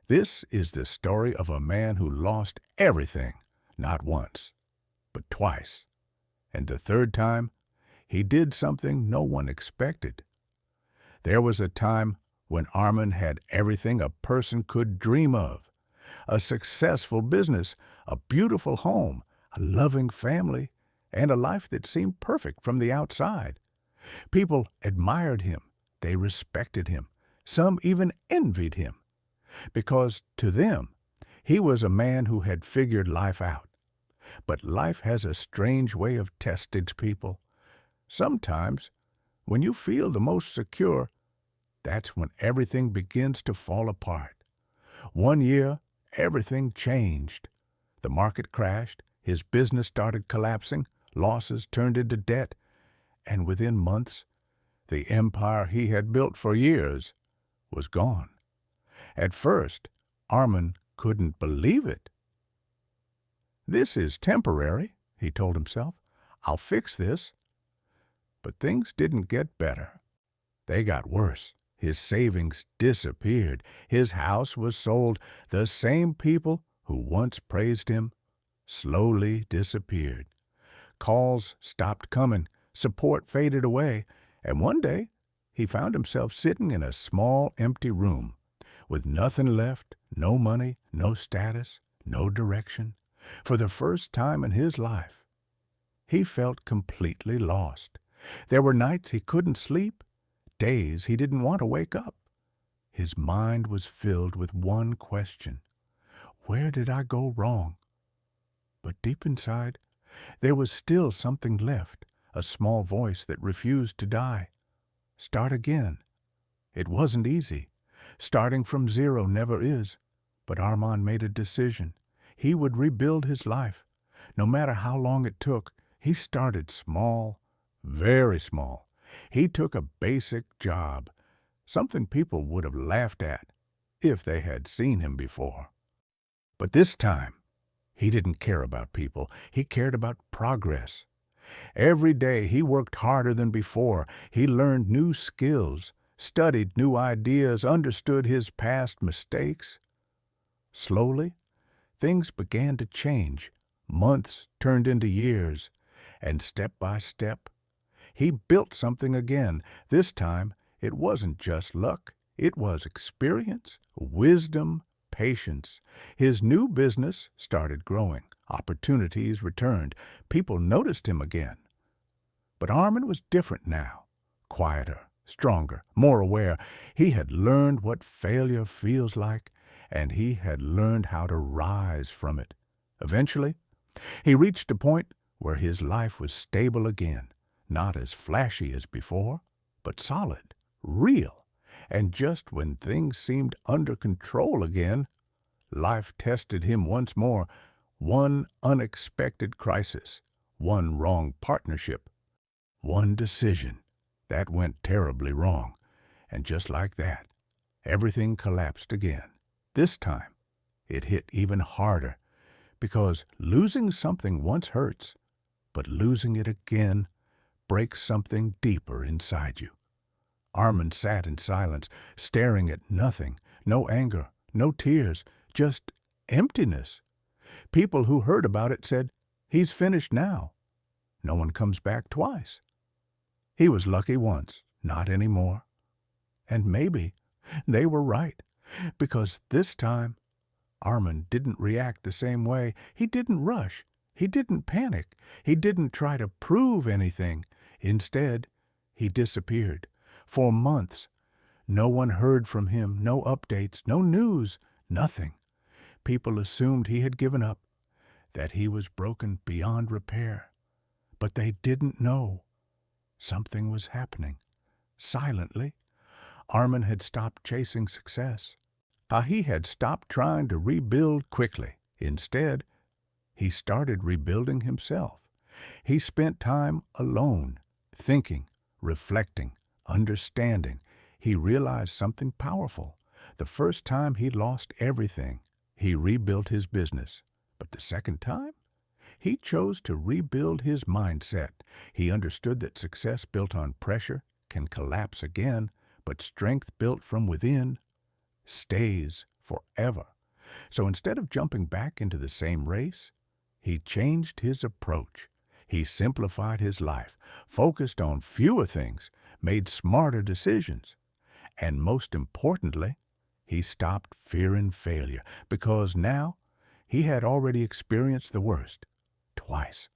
This is the story of a man who lost everything, not once, but twice. And the third time, he did something no one expected. There was a time when Arman had everything a person could dream of: a successful business, a beautiful home, a loving family, and a life that seemed perfect from the outside. People admired him, they respected him, some even envied him, because to them, he was a man who had figured life out. But life has a strange way of testing people. Sometimes, when you feel the most secure, that's when everything begins to fall apart. One year, everything changed. The market crashed, his business started collapsing, losses turned into debt, and within months, the empire he had built for years was gone. At first, Arman couldn't believe it. "This is temporary," he told himself. "I'll fix this." But things didn't get better. They got worse. His savings disappeared. His house was sold. The same people who once praised him slowly disappeared. Calls stopped coming. Support faded away. And one day, he found himself sitting in a small, empty room with nothing left, no money, no status, no direction. For the first time in his life, he felt completely lost. There were nights he couldn't sleep, days he didn't want to wake up. His mind was filled with one question: where did I go wrong? But deep inside, there was still something left, a small voice that refused to die. Start again. It wasn't easy. Starting from zero never is. But Arman made a decision. He would rebuild his life. No matter how long it took, he started small, very small. He took a basic job, something people would have laughed at if they had seen him before. But this time, he didn't care about people. He cared about progress. Every day he worked harder than before. He learned new skills, studied new ideas, understood his past mistakes. Slowly, things began to change. Months turned into years, and step by step, he built something again. This time, it wasn't just luck. It was experience, wisdom, patience. His new business started growing. Opportunities returned. People noticed him again. But Arman was different now. Quieter, stronger, more aware. He had learned what failure feels like, and he had learned how to rise from it. Eventually, he reached a point where his life was stable again, not as flashy as before, but solid, real. And just when things seemed under control again, life tested him once more. One unexpected crisis, one wrong partnership, one decision that went terribly wrong. And just like that, everything collapsed again. This time, it hit even harder, because losing something once hurts, but losing it again breaks something deeper inside you. Arman sat in silence, staring at nothing. No anger, no tears, just emptiness. People who heard about it said, "He's finished now." No one comes back twice. He was lucky once, not anymore. And maybe they were right, because this time, Arman didn't react the same way. He didn't rush. He didn't panic. He didn't try to prove anything. Instead, he disappeared. For months, no one heard from him, no updates, no news, nothing. People assumed he had given up, that he was broken beyond repair. But they didn't know. Something was happening. Silently, Arman had stopped chasing success. He had stopped trying to rebuild quickly. Instead, he started rebuilding himself. He spent time alone, thinking, reflecting, understanding. He realized something powerful. The first time he lost everything, he rebuilt his business. But the second time, he chose to rebuild his mindset. He understood that success built on pressure can collapse again, but strength built from within stays forever. So instead of jumping back into the same race, he changed his approach. He simplified his life, focused on fewer things, made smarter decisions, and most importantly, he stopped fearing failure because now he had already experienced the worst twice.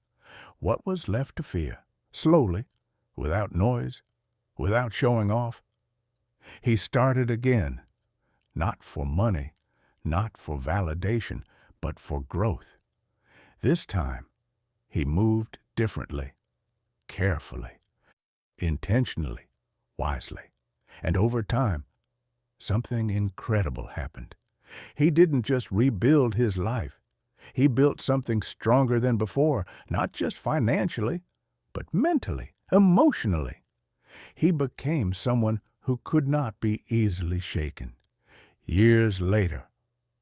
What was left to fear? Slowly, without noise, without showing off, he started again, not for money, not for validation, but for growth. This time, he moved differently, carefully, intentionally, wisely. And over time, something incredible happened. He didn't just rebuild his life. He built something stronger than before, not just financially, but mentally, emotionally. He became someone who could not be easily shaken. Years later,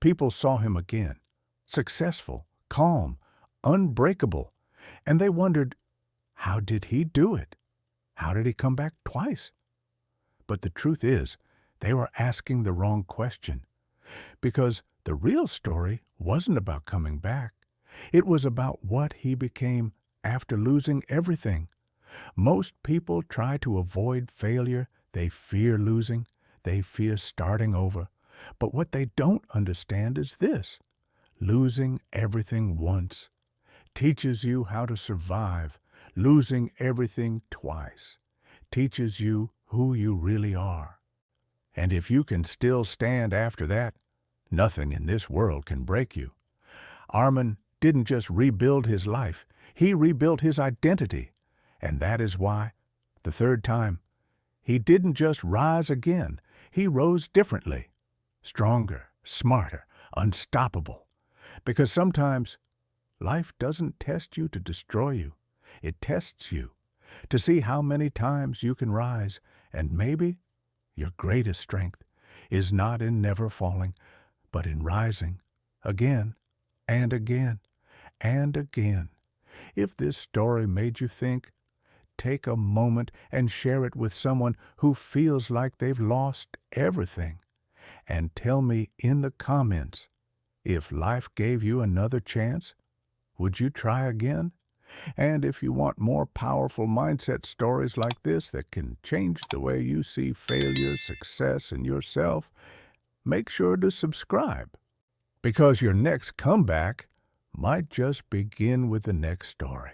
people saw him again, successful, calm, unbreakable, and they wondered, how did he do it? How did he come back twice? But the truth is, they were asking the wrong question, because the real story wasn't about coming back. It was about what he became after losing everything. Most people try to avoid failure. They fear losing. They fear starting over. But what they don't understand is this: losing everything once teaches you how to survive. Losing everything twice teaches you who you really are. And if you can still stand after that, nothing in this world can break you. Arman didn't just rebuild his life, he rebuilt his identity. And that is why, the third time, he didn't just rise again, he rose differently, stronger, smarter, unstoppable. Because sometimes life doesn't test you to destroy you. It tests you to see how many times you can rise, and maybe your greatest strength is not in never falling, but in rising again and again and again. If this story made you think, take a moment and share it with someone who feels like they've lost everything. And tell me in the comments, if life gave you another chance, would you try again? And if you want more powerful mindset stories like this that can change the way you see failure, success, and yourself, make sure to subscribe, because your next comeback might just begin with the next story.